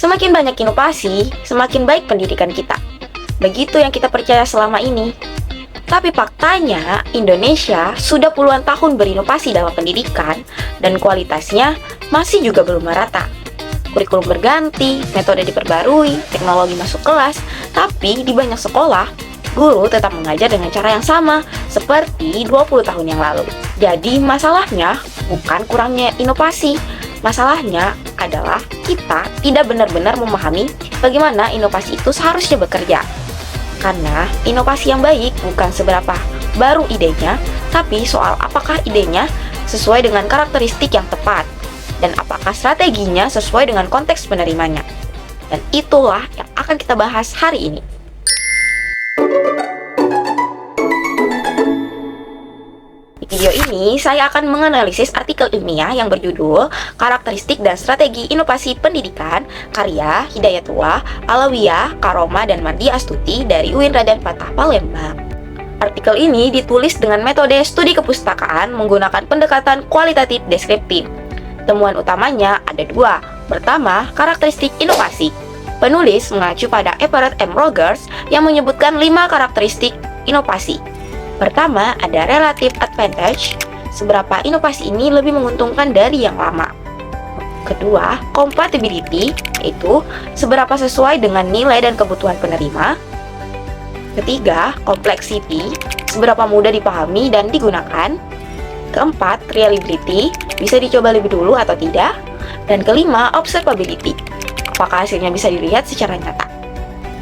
Semakin banyak inovasi, semakin baik pendidikan kita. Begitu yang kita percaya selama ini. Tapi faktanya, Indonesia sudah puluhan tahun berinovasi dalam pendidikan dan kualitasnya masih juga belum merata. Kurikulum berganti, metode diperbarui, teknologi masuk kelas, tapi di banyak sekolah, guru tetap mengajar dengan cara yang sama seperti 20 tahun yang lalu. Jadi masalahnya bukan kurangnya inovasi, masalahnya adalah kita tidak benar-benar memahami bagaimana inovasi itu seharusnya bekerja. Karena inovasi yang baik bukan seberapa baru idenya, tapi soal apakah idenya sesuai dengan karakteristik yang tepat, dan apakah strateginya sesuai dengan konteks penerimanya. Dan itulah yang akan kita bahas hari ini. Di video ini, saya akan menganalisis artikel ilmiah yang berjudul Karakteristik dan Strategi Inovasi Pendidikan, karya Hidayatullah, Alawiyah, Karoma, dan Mardi Astuti dari UIN Raden Fatah Palembang. Artikel ini ditulis dengan metode studi kepustakaan menggunakan pendekatan kualitatif deskriptif. Temuan utamanya ada dua. Pertama, karakteristik inovasi. Penulis mengacu pada Everett M. Rogers yang menyebutkan 5 karakteristik inovasi. Pertama, ada relative advantage, seberapa inovasi ini lebih menguntungkan dari yang lama. Kedua, compatibility, yaitu seberapa sesuai dengan nilai dan kebutuhan penerima. Ketiga, complexity, seberapa mudah dipahami dan digunakan. Keempat, reliability, bisa dicoba lebih dulu atau tidak. Dan kelima, observability, apakah hasilnya bisa dilihat secara nyata.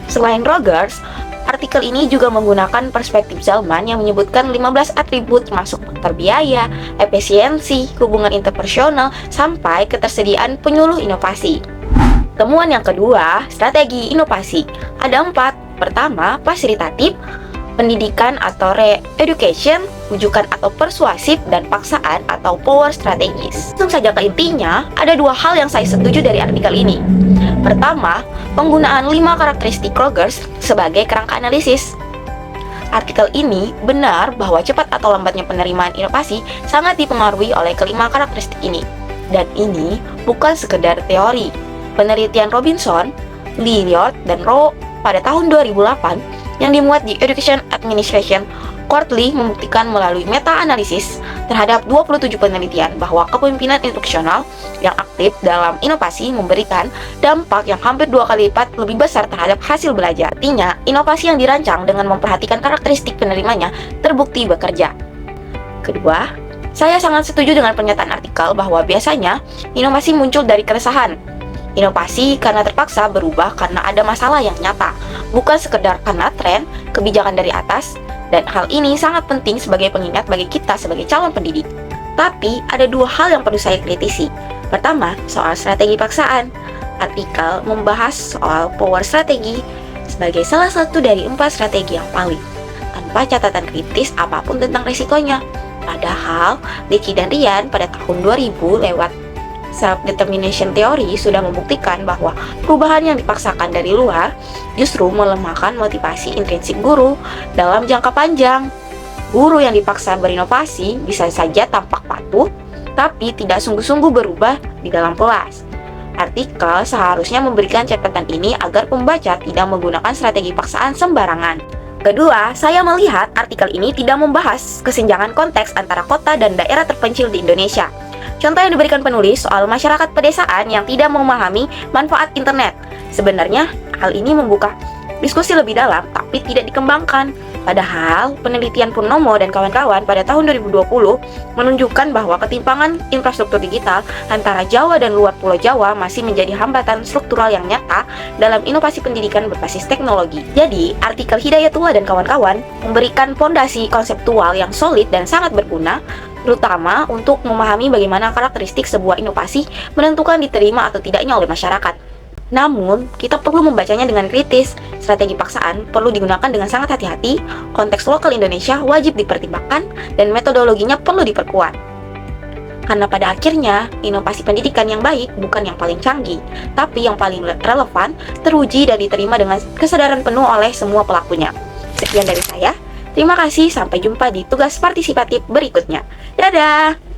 Selain Rogers, artikel ini juga menggunakan perspektif Zalman yang menyebutkan 15 atribut termasuk faktor biaya, efisiensi, hubungan interpersonal, sampai ketersediaan penyuluh inovasi. Temuan yang kedua, strategi inovasi. Ada 4. Pertama, fasilitatif, pendidikan atau re-education, rujukan atau persuasif, dan paksaan atau power strategis. Langsung saja ke intinya, ada 2 hal yang saya setuju dari artikel ini. Pertama, penggunaan 5 karakteristik Rogers sebagai kerangka analisis. Artikel ini benar bahwa cepat atau lambatnya penerimaan inovasi sangat dipengaruhi oleh kelima karakteristik ini. Dan ini bukan sekedar teori. Penelitian Robinson, Lilliot, dan Rowe pada tahun 2008 yang dimuat di Education Administration Quarterly membuktikan melalui meta-analisis terhadap 27 penelitian bahwa kepemimpinan instruksional yang aktif dalam inovasi memberikan dampak yang hampir 2 kali lipat lebih besar terhadap hasil belajar. Artinya, inovasi yang dirancang dengan memperhatikan karakteristik penerimanya terbukti bekerja. Kedua, saya sangat setuju dengan pernyataan artikel bahwa biasanya inovasi muncul dari keresahan. Inovasi karena terpaksa berubah karena ada masalah yang nyata, bukan sekedar karena tren, kebijakan dari atas, dan hal ini sangat penting sebagai pengingat bagi kita sebagai calon pendidik. Tapi, ada 2 hal yang perlu saya kritisi. Pertama, soal strategi paksaan. Artikel membahas soal power strategi sebagai salah satu dari 4 strategi yang paling, tanpa catatan kritis apapun tentang risikonya. Padahal, Dicky dan Ryan pada tahun 2000 lewat self-determination theory sudah membuktikan bahwa perubahan yang dipaksakan dari luar justru melemahkan motivasi intrinsik guru dalam jangka panjang. Guru yang dipaksa berinovasi bisa saja tampak patuh, tapi tidak sungguh-sungguh berubah di dalam kelas. Artikel seharusnya memberikan catatan ini agar pembaca tidak menggunakan strategi paksaan sembarangan. Kedua, saya melihat artikel ini tidak membahas kesenjangan konteks antara kota dan daerah terpencil di Indonesia. Contoh yang diberikan penulis soal masyarakat pedesaan yang tidak memahami manfaat internet. Sebenarnya, hal ini membuka diskusi lebih dalam, tapi tidak dikembangkan. Padahal, penelitian Purnomo dan kawan-kawan pada tahun 2020 menunjukkan bahwa ketimpangan infrastruktur digital antara Jawa dan luar Pulau Jawa masih menjadi hambatan struktural yang nyata dalam inovasi pendidikan berbasis teknologi. Jadi, artikel Hidayatullah dan kawan-kawan memberikan fondasi konseptual yang solid dan sangat berguna, terutama untuk memahami bagaimana karakteristik sebuah inovasi menentukan diterima atau tidaknya oleh masyarakat. Namun, kita perlu membacanya dengan kritis. Strategi paksaan perlu digunakan dengan sangat hati-hati, konteks lokal Indonesia wajib dipertimbangkan, dan metodologinya perlu diperkuat. Karena pada akhirnya, inovasi pendidikan yang baik bukan yang paling canggih, tapi yang paling relevan, teruji, dan diterima dengan kesadaran penuh oleh semua pelakunya. Sekian dari saya. Terima kasih, sampai jumpa di tugas partisipatif berikutnya. Dadah!